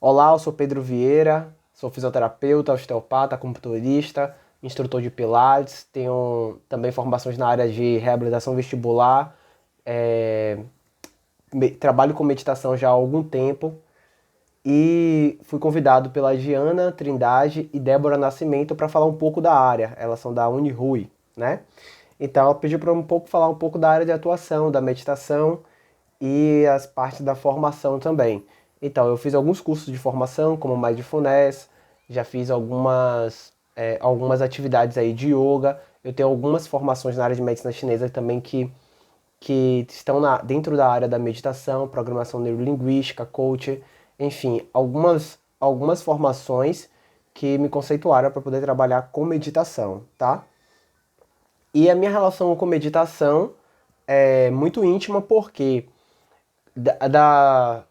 Olá, eu sou Pedro Vieira, sou fisioterapeuta, osteopata, acupunturista, instrutor de pilates, tenho também formações na área de reabilitação vestibular, é, trabalho com meditação já há algum tempo e fui convidado pela Giana Trindade e Débora Nascimento para falar um pouco da área. Elas são da Unirui, né? Então ela pediu para falar um pouco da área de atuação, da meditação e as partes da formação também. Então, eu fiz alguns cursos de formação, como Mindfulness, já fiz algumas atividades aí de yoga, eu tenho algumas formações na área de medicina chinesa também que estão dentro da área da meditação, programação neurolinguística, coach, enfim, algumas formações que me conceituaram para poder trabalhar com meditação, tá? E a minha relação com meditação é muito íntima porque da, da-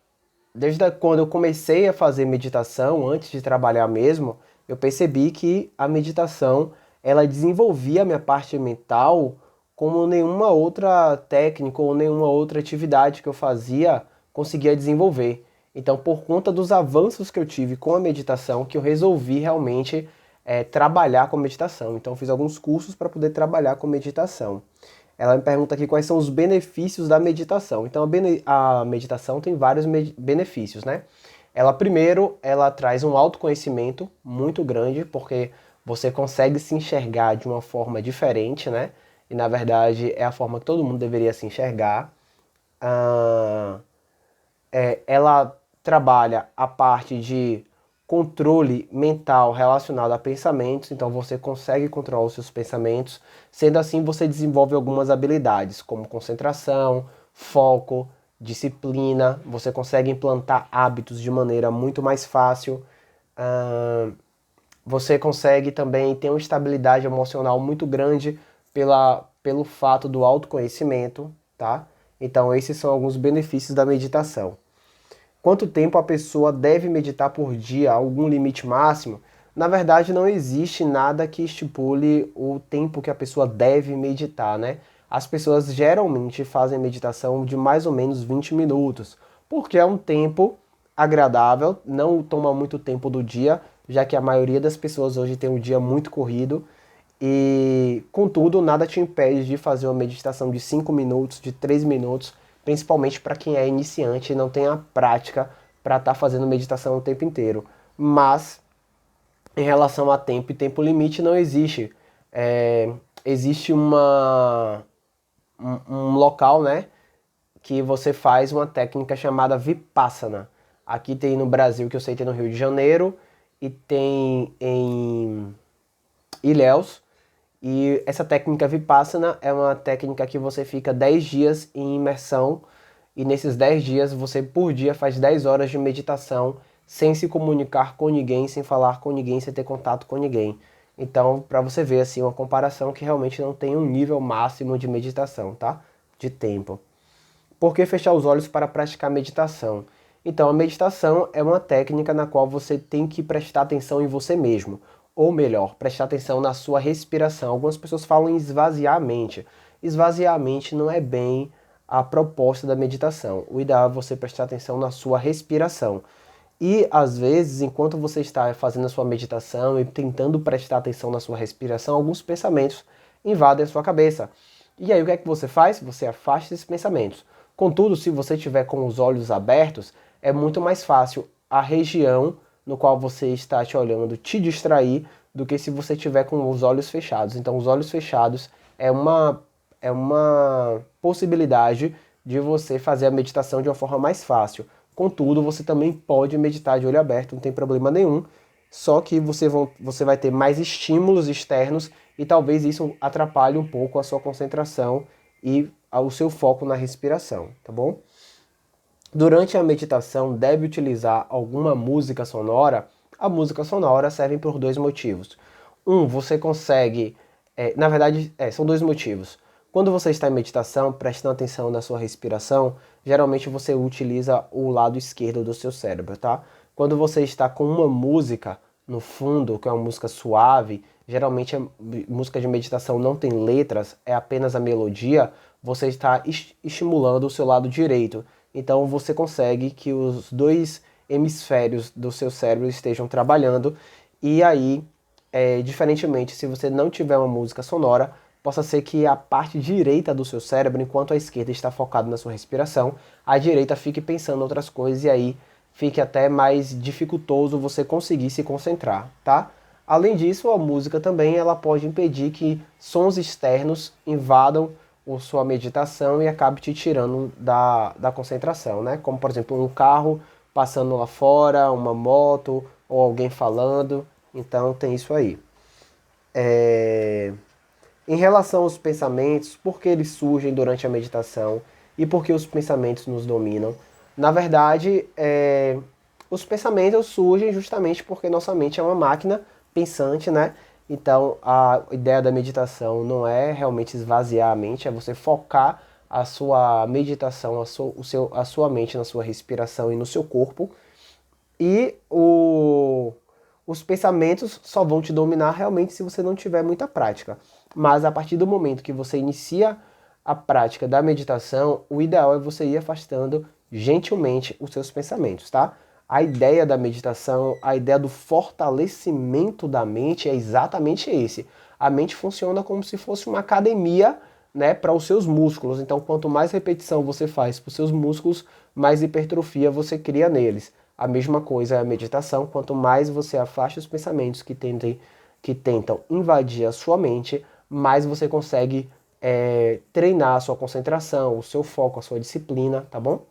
quando eu comecei a fazer meditação, antes de trabalhar mesmo, eu percebi que a meditação ela desenvolvia a minha parte mental como nenhuma outra técnica ou nenhuma outra atividade que eu fazia conseguia desenvolver. Então, por conta dos avanços que eu tive com a meditação, que eu resolvi realmente trabalhar com meditação. Então, eu fiz alguns cursos para poder trabalhar com meditação. Ela me pergunta aqui quais são os benefícios da meditação. Então, a meditação tem vários benefícios, né? Ela traz um autoconhecimento muito grande, porque você consegue se enxergar de uma forma diferente, né? E, na verdade, é a forma que todo mundo deveria se enxergar. Ah, ela trabalha a parte de controle mental relacionado a pensamentos, então você consegue controlar os seus pensamentos. Sendo assim, você desenvolve algumas habilidades, como concentração, foco, disciplina, você consegue implantar hábitos de maneira muito mais fácil. Você consegue também ter uma estabilidade emocional muito grande pelo fato do autoconhecimento, tá? Então, esses são alguns benefícios da meditação. Quanto tempo a pessoa deve meditar por dia? Algum limite máximo? Na verdade, não existe nada que estipule o tempo que a pessoa deve meditar, né? As pessoas geralmente fazem meditação de mais ou menos 20 minutos, porque é um tempo agradável, não toma muito tempo do dia, já que a maioria das pessoas hoje tem um dia muito corrido. E, contudo, nada te impede de fazer uma meditação de 5 minutos, de 3 minutos, principalmente para quem é iniciante e não tem a prática para estar fazendo meditação o tempo inteiro. Mas, em relação a tempo e tempo limite, não existe. Existe um local, né, que você faz uma técnica chamada Vipassana. Aqui tem no Brasil, que eu sei tem no Rio de Janeiro, e tem em Ilhéus. E essa técnica Vipassana é uma técnica que você fica 10 dias em imersão e nesses 10 dias você por dia faz 10 horas de meditação sem se comunicar com ninguém, sem falar com ninguém, sem ter contato com ninguém. Então, para você ver assim uma comparação que realmente não tem um nível máximo de meditação, tá? De tempo. Por que fechar os olhos para praticar meditação? Então, a meditação é uma técnica na qual você tem que prestar atenção em você mesmo. Ou melhor, prestar atenção na sua respiração. Algumas pessoas falam em esvaziar a mente. Esvaziar a mente não é bem a proposta da meditação. O ideal é você prestar atenção na sua respiração. E às vezes, enquanto você está fazendo a sua meditação e tentando prestar atenção na sua respiração, alguns pensamentos invadem a sua cabeça. E aí o que é que você faz? Você afasta esses pensamentos. Contudo, se você estiver com os olhos abertos, é muito mais fácil a região no qual você está te olhando te distrair do que se você estiver com os olhos fechados. Então, os olhos fechados é uma possibilidade de você fazer a meditação de uma forma mais fácil. Contudo, você também pode meditar de olho aberto, não tem problema nenhum. Só que você vai ter mais estímulos externos e talvez isso atrapalhe um pouco a sua concentração e o seu foco na respiração, tá bom? Durante a meditação, deve utilizar alguma música sonora. A música sonora serve por dois motivos. Um, você consegue. Na verdade, são dois motivos. Quando você está em meditação, prestando atenção na sua respiração, geralmente você utiliza o lado esquerdo do seu cérebro, tá? Quando você está com uma música no fundo, que é uma música suave, geralmente a música de meditação não tem letras, é apenas a melodia, você está estimulando o seu lado direito. Então você consegue que os dois hemisférios do seu cérebro estejam trabalhando. E aí, diferentemente, se você não tiver uma música sonora, possa ser que a parte direita do seu cérebro, enquanto a esquerda está focada na sua respiração, a direita fique pensando em outras coisas e aí fique até mais dificultoso você conseguir se concentrar, tá? Além disso, a música também ela pode impedir que sons externos invadam a sua meditação e acabe te tirando da concentração, né? Como, por exemplo, um carro passando lá fora, uma moto ou alguém falando. Então, tem isso aí. Em relação aos pensamentos, por que eles surgem durante a meditação e por que os pensamentos nos dominam? Na verdade, os pensamentos surgem justamente porque nossa mente é uma máquina pensante, né? Então, a ideia da meditação não é realmente esvaziar a mente, é você focar a sua meditação, a sua mente na sua respiração e no seu corpo. E os pensamentos só vão te dominar realmente se você não tiver muita prática. Mas a partir do momento que você inicia a prática da meditação, o ideal é você ir afastando gentilmente os seus pensamentos, tá? A ideia da meditação, a ideia do fortalecimento da mente é exatamente esse. A mente funciona como se fosse uma academia, né, para os seus músculos. Então, quanto mais repetição você faz para os seus músculos, mais hipertrofia você cria neles. A mesma coisa é a meditação. Quanto mais você afasta os pensamentos que tentam invadir a sua mente, mais você consegue treinar a sua concentração, o seu foco, a sua disciplina, tá bom?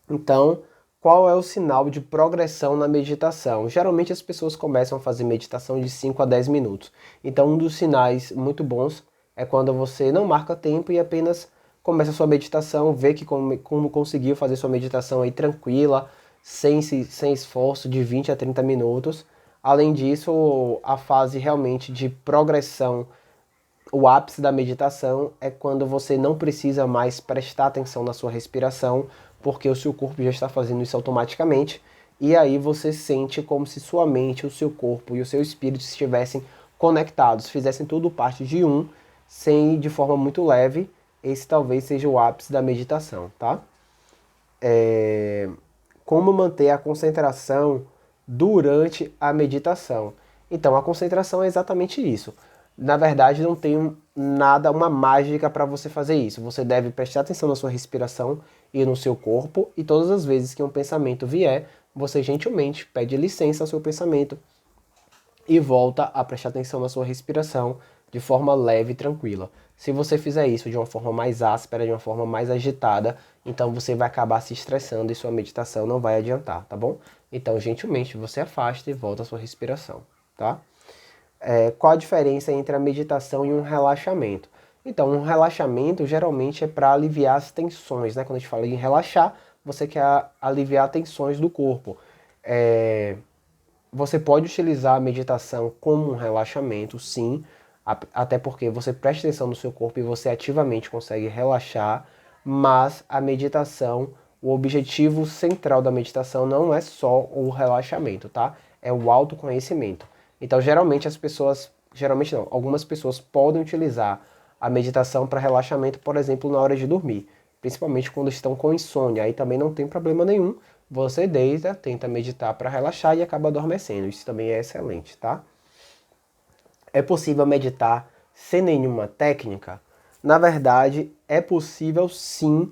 Então, qual é o sinal de progressão na meditação? Geralmente as pessoas começam a fazer meditação de 5 a 10 minutos. Então, um dos sinais muito bons é quando você não marca tempo e apenas começa a sua meditação, vê que como conseguiu fazer sua meditação aí tranquila, sem esforço, de 20 a 30 minutos. Além disso, a fase realmente de progressão, o ápice da meditação é quando você não precisa mais prestar atenção na sua respiração, porque o seu corpo já está fazendo isso automaticamente, e aí você sente como se sua mente, o seu corpo e o seu espírito estivessem conectados, fizessem tudo parte de um, sem de forma muito leve. Esse talvez seja o ápice da meditação, tá? Como manter a concentração durante a meditação? Então, a concentração é exatamente isso. Na verdade, não tem nada, uma mágica para você fazer isso. Você deve prestar atenção na sua respiração e no seu corpo, e todas as vezes que um pensamento vier, você gentilmente pede licença ao seu pensamento e volta a prestar atenção na sua respiração de forma leve e tranquila. Se você fizer isso de uma forma mais áspera, de uma forma mais agitada, então você vai acabar se estressando e sua meditação não vai adiantar, tá bom? Então, gentilmente, você afasta e volta a sua respiração, tá? Qual a diferença entre a meditação e um relaxamento? Então, um relaxamento geralmente é para aliviar as tensões, né? Quando a gente fala em relaxar, você quer aliviar tensões do corpo. Você pode utilizar a meditação como um relaxamento, sim, até porque você presta atenção no seu corpo e você ativamente consegue relaxar, mas a meditação, o objetivo central da meditação não é só o relaxamento, tá? É o autoconhecimento. Então, geralmente não, algumas pessoas podem utilizar a meditação para relaxamento, por exemplo, na hora de dormir, principalmente quando estão com insônia, aí também não tem problema nenhum. Você deita, tenta meditar para relaxar e acaba adormecendo. Isso também é excelente, tá? É possível meditar sem nenhuma técnica? Na verdade, é possível sim,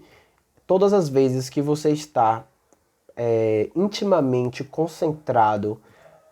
todas as vezes que você está intimamente concentrado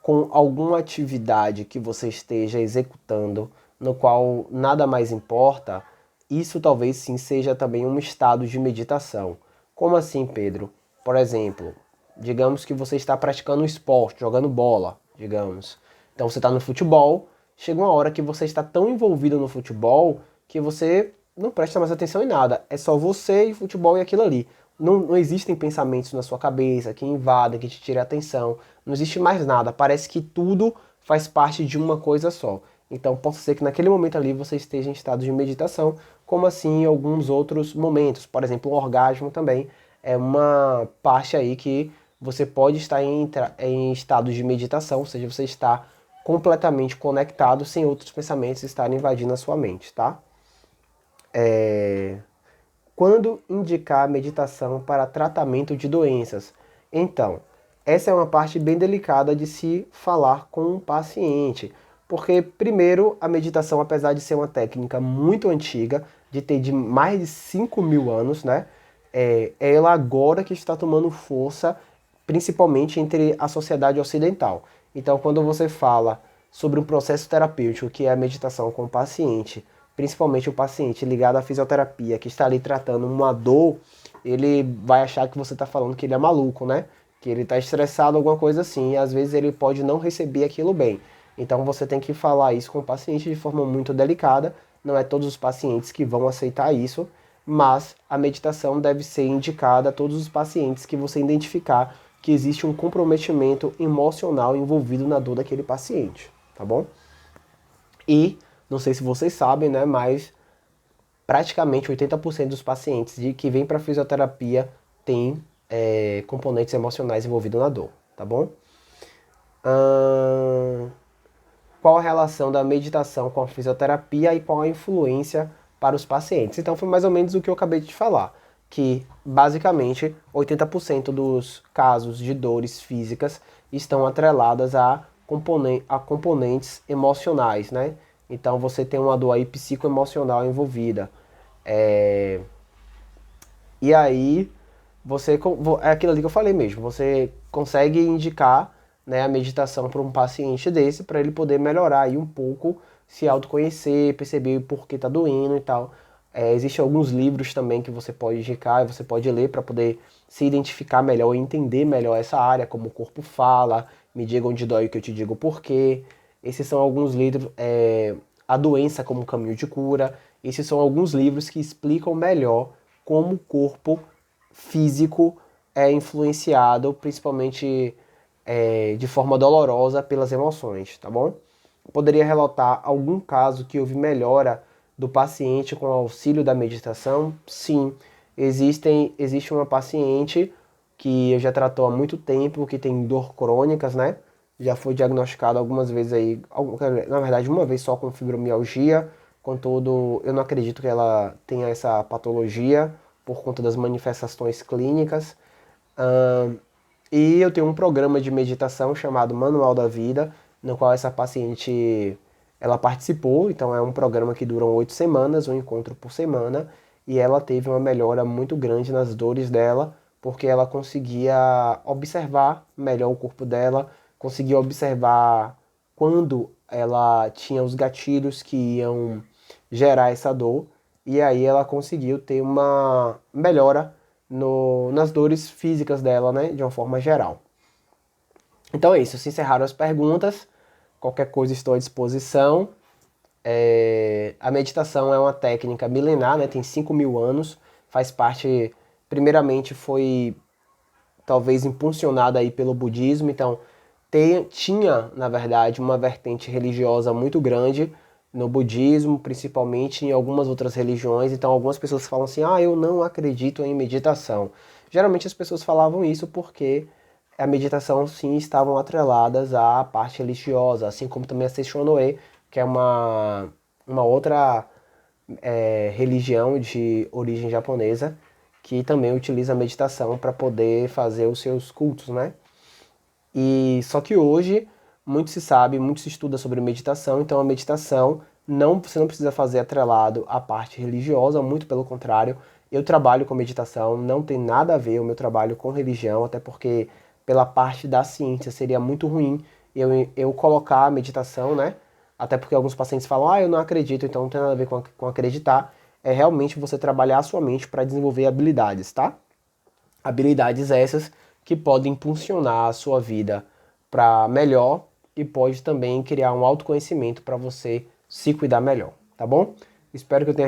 com alguma atividade que você esteja executando, no qual nada mais importa, isso talvez sim seja também um estado de meditação. Como assim, Pedro? Por exemplo, digamos que você está praticando um esporte, jogando bola, digamos. Então você está no futebol, chega uma hora que você está tão envolvido no futebol que você não presta mais atenção em nada. É só você e futebol e aquilo ali. Não existem pensamentos na sua cabeça que invadem, que te tirem a atenção. Não existe mais nada. Parece que tudo faz parte de uma coisa só. Então pode ser que naquele momento ali você esteja em estado de meditação, como assim em alguns outros momentos. Por exemplo, o orgasmo também é uma parte aí que você pode estar em estado de meditação, ou seja, você está completamente conectado sem outros pensamentos estarem invadindo a sua mente, tá? Quando indicar meditação para tratamento de doenças? Então, essa é uma parte bem delicada de se falar com o paciente. Porque, primeiro, a meditação, apesar de ser uma técnica muito antiga, de ter de mais de 5.000 anos, né? É ela agora que está tomando força, principalmente entre a sociedade ocidental. Então, quando você fala sobre um processo terapêutico, que é a meditação com o paciente, principalmente o paciente ligado à fisioterapia, que está ali tratando uma dor, ele vai achar que você está falando que ele é maluco, né? Que ele está estressado, alguma coisa assim, e às vezes ele pode não receber aquilo bem. Então você tem que falar isso com o paciente de forma muito delicada. Não é todos os pacientes que vão aceitar isso, mas a meditação deve ser indicada a todos os pacientes que você identificar que existe um comprometimento emocional envolvido na dor daquele paciente, tá bom? E, não sei se vocês sabem, né, mas praticamente 80% dos pacientes que vêm para fisioterapia têm componentes emocionais envolvidos na dor, tá bom? Qual a relação da meditação com a fisioterapia e qual a influência para os pacientes? Então foi mais ou menos o que eu acabei de falar, que basicamente 80% dos casos de dores físicas estão atreladas a componentes emocionais, né? Então você tem uma dor aí psicoemocional envolvida. E aí é aquilo ali que eu falei mesmo, você consegue indicar, né, a meditação para um paciente desse, para ele poder melhorar aí um pouco, se autoconhecer, perceber por que está doendo e tal. Existem alguns livros também que você pode indicar e você pode ler para poder se identificar melhor e entender melhor essa área, como o corpo fala, me diga onde dói que eu te digo por quê. Esses são alguns livros, A Doença como Caminho de Cura. Esses são alguns livros que explicam melhor como o corpo físico é influenciado, principalmente de forma dolorosa, pelas emoções, tá bom? Poderia relatar algum caso que houve melhora do paciente com auxílio da meditação? Sim, existe uma paciente que já tratou há muito tempo, que tem dor crônicas, né? Já foi diagnosticado algumas vezes aí, na verdade uma vez só com fibromialgia, contudo eu não acredito que ela tenha essa patologia por conta das manifestações clínicas. E eu tenho um programa de meditação chamado Manual da Vida, no qual essa paciente ela participou. Então é um programa que dura 8 semanas, um encontro por semana, e ela teve uma melhora muito grande nas dores dela, porque ela conseguia observar melhor o corpo dela, conseguia observar quando ela tinha os gatilhos que iam gerar essa dor, e aí ela conseguiu ter uma melhora nas dores físicas dela, né, de uma forma geral. Então é isso, se encerraram as perguntas, qualquer coisa estou à disposição. A meditação é uma técnica milenar, né, tem 5.000 anos, faz parte, primeiramente foi talvez impulsionada aí pelo budismo, então tinha, na verdade, uma vertente religiosa muito grande no budismo, principalmente em algumas outras religiões. Então algumas pessoas falam assim, eu não acredito em meditação. Geralmente as pessoas falavam isso porque a meditação sim estavam atreladas à parte religiosa, assim como também a Seishonoe, que é uma outra religião de origem japonesa, que também utiliza a meditação para poder fazer os seus cultos, né? E só que hoje muito se sabe, muito se estuda sobre meditação, então a meditação você não precisa fazer atrelado à parte religiosa, muito pelo contrário. Eu trabalho com meditação, não tem nada a ver o meu trabalho com religião, até porque pela parte da ciência seria muito ruim eu colocar a meditação, né? Até porque alguns pacientes falam, eu não acredito, então não tem nada a ver com acreditar. É realmente você trabalhar a sua mente para desenvolver habilidades, tá? Habilidades essas que podem impulsionar a sua vida para melhor e pode também criar um autoconhecimento para você se cuidar melhor, tá bom? Espero que eu tenha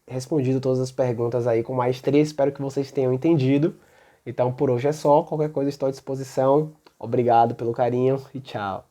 respondido todas as perguntas aí com maestria, espero que vocês tenham entendido. Então por hoje é só, qualquer coisa estou à disposição. Obrigado pelo carinho e tchau.